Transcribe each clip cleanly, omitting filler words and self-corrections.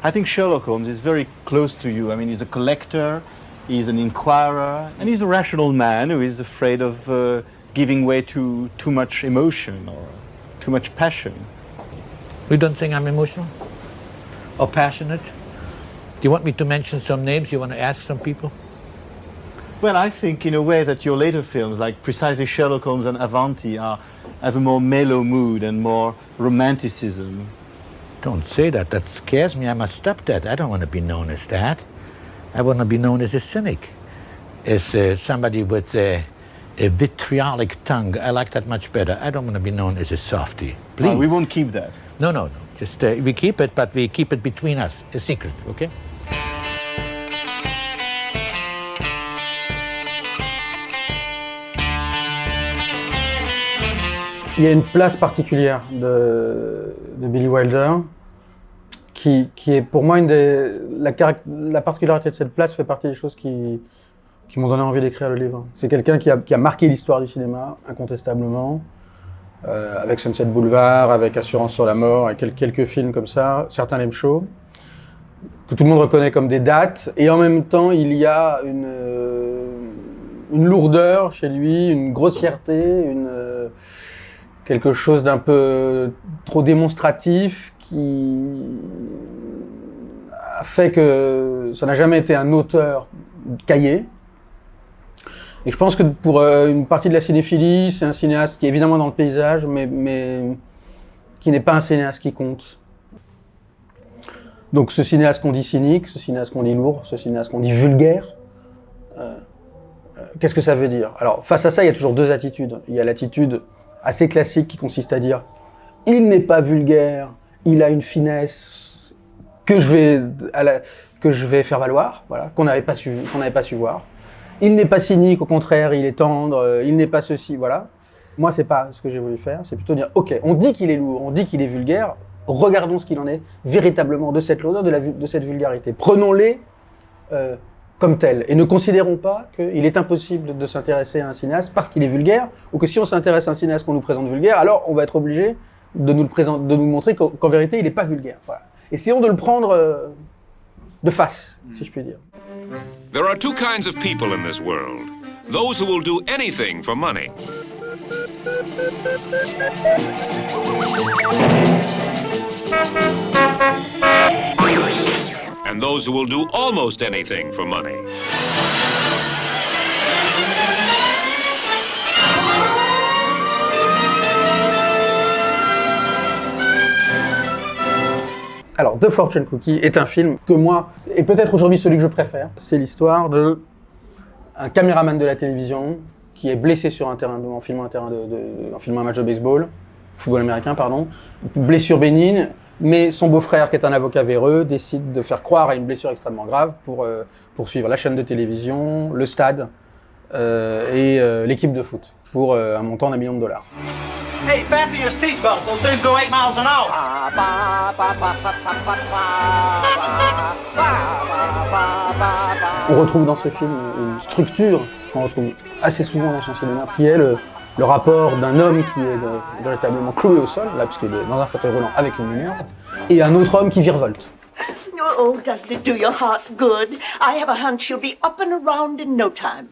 I think Sherlock Holmes is very close to you. I mean, he's a collector, he's an inquirer, and he's a rational man who is afraid of giving way to too much emotion or too much passion. You don't think I'm emotional or passionate? Do you want me to mention some names? You want to ask some people? Well, I think in a way that your later films, like precisely Sherlock Holmes and Avanti, have a more mellow mood and more romanticism. Don't say that. That scares me. I must stop that. I don't want to be known as that. I want to be known as a cynic, as somebody with a vitriolic tongue. I like that much better. I don't want to be known as a softie. Please. We won't keep that. No. Just we keep it, but we keep it between us, a secret, okay? Il y a une place particulière de Billy Wilder qui est pour moi la particularité de cette place fait partie des choses qui m'ont donné envie d'écrire le livre. C'est quelqu'un qui a marqué l'histoire du cinéma, incontestablement, avec Sunset Boulevard, avec Assurance sur la mort, et quelques films comme ça, certains Lame Show, que tout le monde reconnaît comme des dates, et en même temps il y a une lourdeur chez lui, une grossièreté, quelque chose d'un peu trop démonstratif qui a fait que ça n'a jamais été un auteur cahier. Et je pense que pour une partie de la cinéphilie, c'est un cinéaste qui est évidemment dans le paysage, mais qui n'est pas un cinéaste qui compte. Donc ce cinéaste qu'on dit cynique, ce cinéaste qu'on dit lourd, ce cinéaste qu'on dit vulgaire, qu'est-ce que ça veut dire? Alors face à ça, il y a toujours deux attitudes. Il y a l'attitude assez classique qui consiste à dire « il n'est pas vulgaire, il a une finesse que je vais faire valoir, voilà, qu'on n'avait pas su voir. Il n'est pas cynique, au contraire, il est tendre, il n'est pas ceci, voilà. » Moi, c'est pas ce que j'ai voulu faire, c'est plutôt dire « ok, on dit qu'il est lourd, on dit qu'il est vulgaire, regardons ce qu'il en est véritablement de cette lourdeur, de cette vulgarité. Prenons-les comme tel. Et ne considérons pas qu'il est impossible de s'intéresser à un cinéaste parce qu'il est vulgaire, ou que si on s'intéresse à un cinéaste qu'on nous présente vulgaire, alors on va être obligé de nous montrer qu'en vérité, il n'est pas vulgaire. Voilà. Essayons de le prendre de face, si je puis dire. There are two kinds of people in this world. Those who will do anything for money. And those who will do almost anything for money. Alors, The Fortune Cookie est un film que moi, et peut-être aujourd'hui celui que je préfère, c'est l'histoire d'un caméraman de la télévision qui est blessé sur un terrain, en filmant un match de baseball, football américain, pardon, blessure bénigne, mais son beau-frère, qui est un avocat véreux, décide de faire croire à une blessure extrêmement grave pour poursuivre la chaîne de télévision, le stade et l'équipe de foot, pour un montant d'1 million $. Hey, fasten your seatbelt. Those things go 8 miles an hour. On retrouve dans ce film une structure qu'on retrouve assez souvent dans son cinéma, qui est le rapport d'un homme qui est véritablement cloué au sol, là, puisqu'il est dans un fauteuil roulant avec une lumière, et un autre homme qui virevolte. Oh, doesn't it do your heart good? I have a hunch you'll be up and around in no time.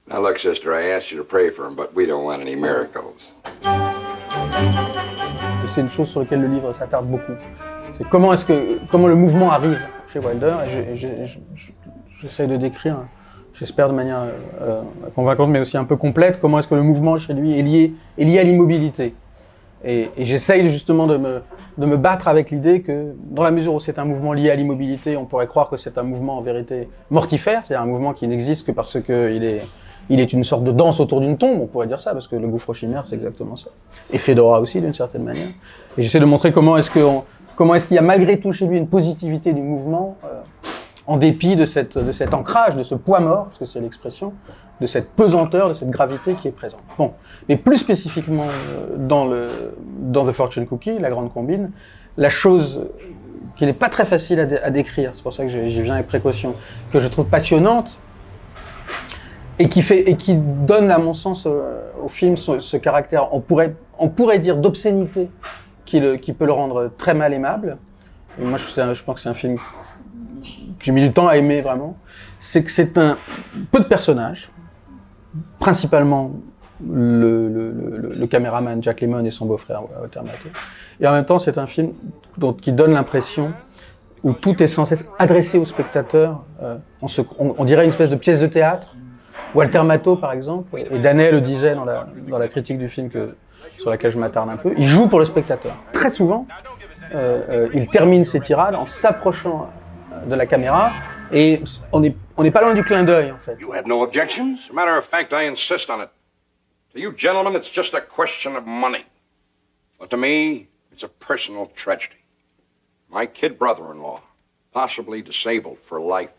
Now look, sister, I asked you to pray for him, but we don't want any miracles. C'est une chose sur laquelle le livre s'attarde beaucoup. C'est comment le mouvement arrive chez Wilder, et j'essaie de décrire, j'espère de manière convaincante, mais aussi un peu complète, comment est-ce que le mouvement chez lui est lié à l'immobilité. Et j'essaye justement de me battre avec l'idée que, dans la mesure où c'est un mouvement lié à l'immobilité, on pourrait croire que c'est un mouvement en vérité mortifère, c'est-à-dire un mouvement qui n'existe que parce qu'il est une sorte de danse autour d'une tombe, on pourrait dire ça, parce que le gouffre chimère, c'est exactement ça. Et Fedora aussi, d'une certaine manière. Et j'essaie de montrer comment est-ce qu'il y a malgré tout chez lui une positivité du mouvement, en dépit de cet ancrage, de ce poids mort, parce que c'est l'expression, de cette pesanteur, de cette gravité qui est présente. Bon, mais plus spécifiquement dans The Fortune Cookie, la grande combine, la chose qui n'est pas très facile à décrire, c'est pour ça que j'y viens avec précaution, que je trouve passionnante, et qui donne, à mon sens, au film ce caractère, on pourrait dire d'obscénité, qui peut le rendre très mal aimable, et moi je pense que c'est un film que j'ai mis du temps à aimer vraiment, c'est que c'est un peu de personnages, principalement le caméraman Jack Lemmon et son beau-frère Walter Matthau, et en même temps c'est un film qui donne l'impression où tout est sans cesse adressé au spectateur, on dirait une espèce de pièce de théâtre. Walter Matthau par exemple, et Danet le disait dans la critique du film sur laquelle je m'attarde un peu, il joue pour le spectateur. Très souvent, il termine ses tirades en s'approchant de la caméra, et on n'est pas loin du clin d'œil en fait. You have no objections? As a matter of fact, I insist on it. To you gentlemen, it's just a question of money. But to me, it's a personal tragedy. My kid brother-in-law, possibly disabled for life.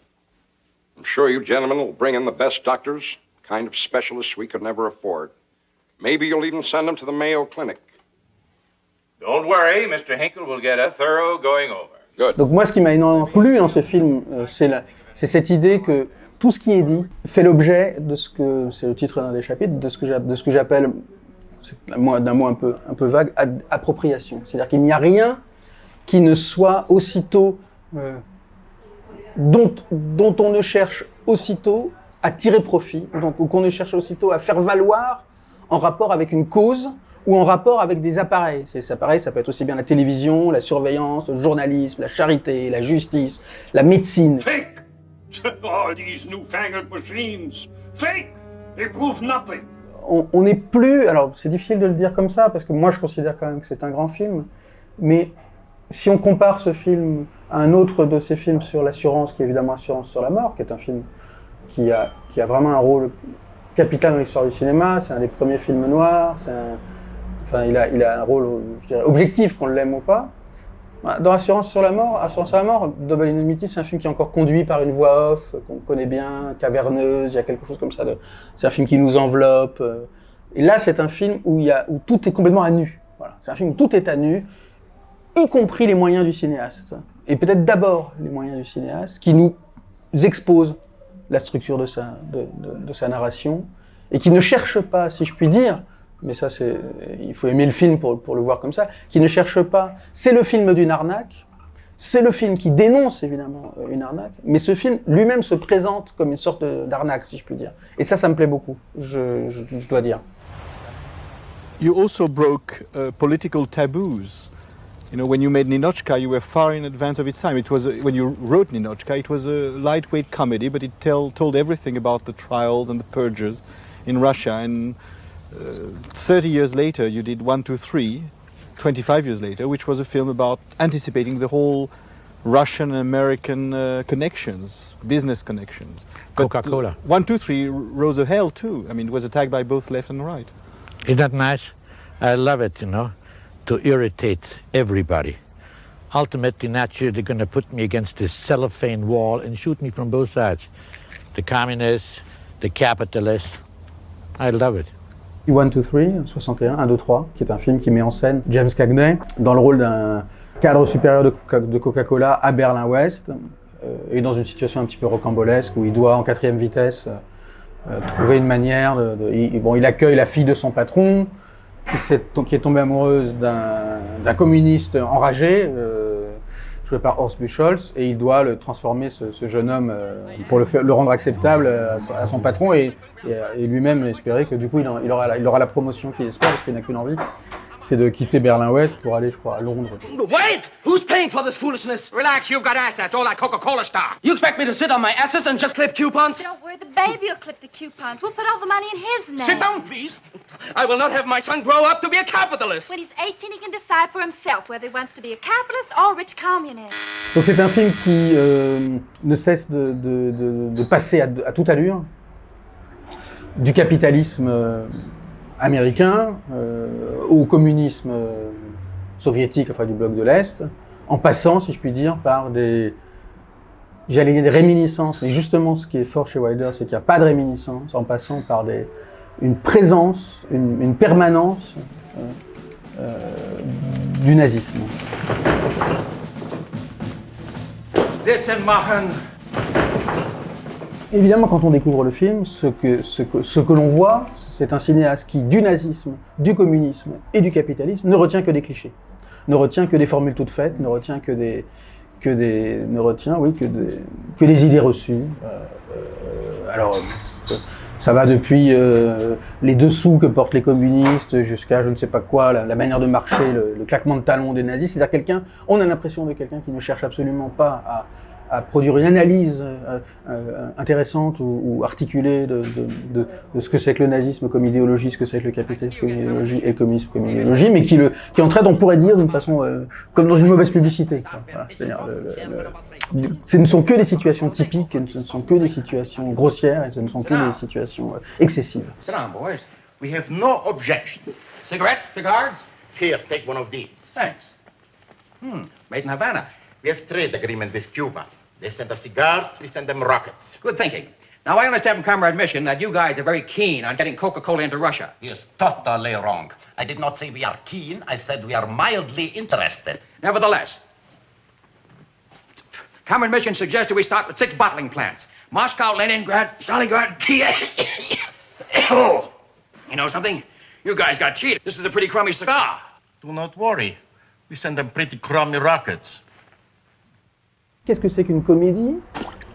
I'm sure you gentlemen will bring in the best doctors, kind of specialists we could never afford. Maybe you'll even send them to the Mayo Clinic. Don't worry, Mr. Hinkle will get a thorough going over. Good. Donc moi, ce qui m'a énormément plu dans ce film, c'est cette idée que tout ce qui est dit fait l'objet de ce que, c'est le titre d'un des chapitres, de ce que j'appelle, d'un mot un peu vague, appropriation. C'est-à-dire qu'il n'y a rien qui ne soit aussitôt, dont on ne cherche aussitôt à tirer profit, ou qu'on ne cherche aussitôt à faire valoir en rapport avec une cause ou en rapport avec des appareils. Ces appareils, ça peut être aussi bien la télévision, la surveillance, le journalisme, la charité, la justice, la médecine. Fake! Oh, these newfangled machines! Fake! They prove nothing! On n'est plus... Alors, c'est difficile de le dire comme ça, parce que moi, je considère quand même que c'est un grand film, mais si on compare ce film à un autre de ces films sur l'assurance, qui est évidemment Assurance sur la mort, qui est un film qui a vraiment un rôle capital dans l'histoire du cinéma, c'est un des premiers films noirs, il a un rôle, je dirais, objectif, qu'on l'aime ou pas. Dans Assurance sur la mort, Double Indemnity, c'est un film qui est encore conduit par une voix off, qu'on connaît bien, caverneuse, il y a quelque chose comme ça. C'est un film qui nous enveloppe. Et là, c'est un film où tout est complètement à nu. Voilà. C'est un film où tout est à nu, y compris les moyens du cinéaste. Et peut-être d'abord les moyens du cinéaste, qui nous exposent la structure de sa narration, et qui ne cherche pas, si je puis dire, mais ça il faut aimer le film pour le voir comme ça, qui ne cherche pas, c'est le film d'une arnaque, c'est le film qui dénonce évidemment une arnaque, mais ce film lui-même se présente comme une sorte d'arnaque, si je puis dire. Et ça me plaît beaucoup, je dois dire. You also broke political taboos. You know, when you made Ninotchka, you were far in advance of its time. It was when you wrote Ninotchka, it was a lightweight comedy, but it told everything about the trials and the purges in Russia. And 30 years later, you did 1, 2, 3, 25 years later, which was a film about anticipating the whole Russian-American connections, business connections. Coca-Cola. 1, 2, 3 rose a hell too. I mean, it was attacked by both left and right. Isn't that nice? I love it, you know, to irritate everybody. Ultimately, naturally, they're going to put me against this cellophane wall and shoot me from both sides. The communists, the capitalists. I love it. 1, 2, 3, 61, 1, 2, 3, qui est un film qui met en scène James Cagney dans le rôle d'un cadre supérieur de Coca-Cola à Berlin-Ouest, et dans une situation un petit peu rocambolesque où il doit, en 4e vitesse, trouver une manière il accueille la fille de son patron, qui est tombée amoureuse d'un communiste enragé, joué par Horst Buchholz, et il doit le transformer, ce jeune homme, pour le rendre acceptable à son patron, et lui-même espérer que du coup il aura la promotion qu'il espère, parce qu'il n'a qu'une envie, c'est de quitter Berlin-Ouest pour aller, je crois, à Londres. Wait! Who's paying for this foolishness? Relax, you've got assets, all that Coca-Cola stuff. You expect me to sit on my assets and just clip coupons? Don't worry, the baby will clip the coupons. We'll put all the money in his name. Sit down, please. I will not have my son grow up to be a capitalist. When he's 18, he can decide for himself whether he wants to be a capitalist or a rich communist. Donc c'est un film qui ne cesse de passer à toute allure du capitalisme américain au communisme soviétique, enfin du bloc de l'Est, en passant, si je puis dire, par des réminiscences. Mais justement, ce qui est fort chez Wilder, c'est qu'il n'y a pas de réminiscences, en passant par une présence, une permanence du nazisme. Sitzen machen. Évidemment, quand on découvre le film, ce que l'on voit, c'est un cinéaste qui, du nazisme, du communisme et du capitalisme, ne retient que des clichés. ne retient que des formules toutes faites, ne retient que des idées reçues. Alors, ça va depuis les dessous que portent les communistes jusqu'à je ne sais pas quoi, la manière de marcher, le claquement de talons des nazis. C'est-à-dire on a l'impression de quelqu'un qui ne cherche absolument pas à produire une analyse intéressante ou articulée de ce que c'est que le nazisme comme idéologie, ce que c'est que le capitalisme comme idéologie et le communisme comme idéologie, mais qui en traite, on pourrait dire, d'une façon comme dans une mauvaise publicité. Voilà, c'est-à-dire, ce ne sont que des situations typiques, ce ne sont que des situations grossières, et ce ne sont que des situations excessives. Sit down, boys. We have no objection. Cigarettes, cigars? Here, take one of these. Thanks. Made in Havana. We have trade agreement with Cuba. They send us cigars, we send them rockets. Good thinking. Now, I understand from Comrade Mission that you guys are very keen on getting Coca-Cola into Russia. He is totally wrong. I did not say we are keen. I said we are mildly interested. Nevertheless, Comrade Mission suggested we start with 6 bottling plants. Moscow, Leningrad, Stalingrad, Kiev. Oh, you know something? You guys got cheated. This is a pretty crummy cigar. Do not worry. We send them pretty crummy rockets. Qu'est-ce que c'est qu'une comédie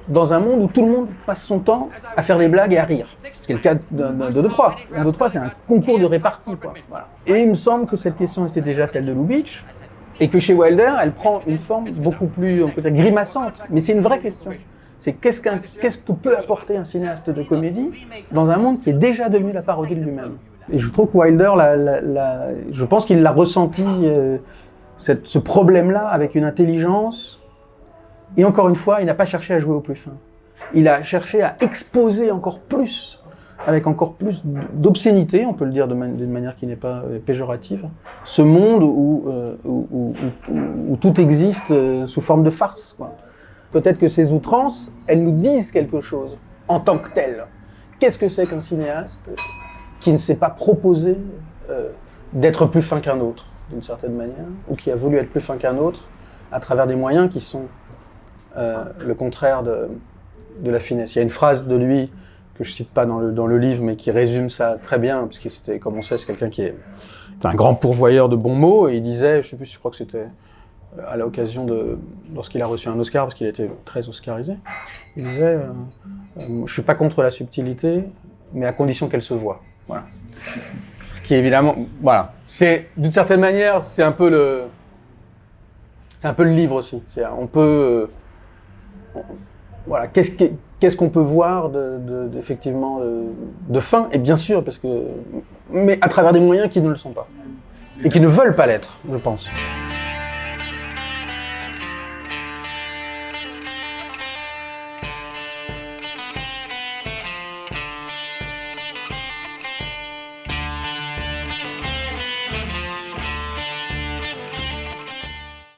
dans un monde où tout le monde passe son temps à faire des blagues et à rire? Ce qui est le cas d'un 2-3. Un 2-3, c'est un concours de répartie, quoi. Voilà. Et il me semble que cette question était déjà celle de Lubitsch, et que chez Wilder, elle prend une forme beaucoup plus, on peut dire, grimaçante. Mais c'est une vraie question. C'est qu'est-ce que peut apporter un cinéaste de comédie dans un monde qui est déjà devenu la parodie de lui-même? Et je trouve que Wilder, je pense qu'il l'a ressenti, ce problème-là, avec une intelligence. Et encore une fois, il n'a pas cherché à jouer au plus fin. Il a cherché à exposer encore plus, avec encore plus d'obscénité, on peut le dire d'une manière qui n'est pas péjorative, ce monde où tout existe sous forme de farce, quoi. Peut-être que ces outrances, elles nous disent quelque chose en tant que telles. Qu'est-ce que c'est qu'un cinéaste qui ne s'est pas proposé d'être plus fin qu'un autre, d'une certaine manière, ou qui a voulu être plus fin qu'un autre à travers des moyens qui sont le contraire de la finesse. Il y a une phrase de lui que je cite pas dans le livre, mais qui résume ça très bien, parce que c'était, comme on sait, c'est quelqu'un qui est un grand pourvoyeur de bons mots, et il disait, je sais plus, je crois que c'était à l'occasion lorsqu'il a reçu un Oscar, parce qu'il était très oscarisé, il disait, je suis pas contre la subtilité, mais à condition qu'elle se voie. Voilà. Ce qui évidemment, voilà, c'est d'une certaine manière, c'est un peu le livre aussi. On peut voilà, qu'est-ce qu'on peut voir effectivement de fin, et bien sûr, mais à travers des moyens qui ne le sont pas, et qui ne veulent pas l'être, je pense.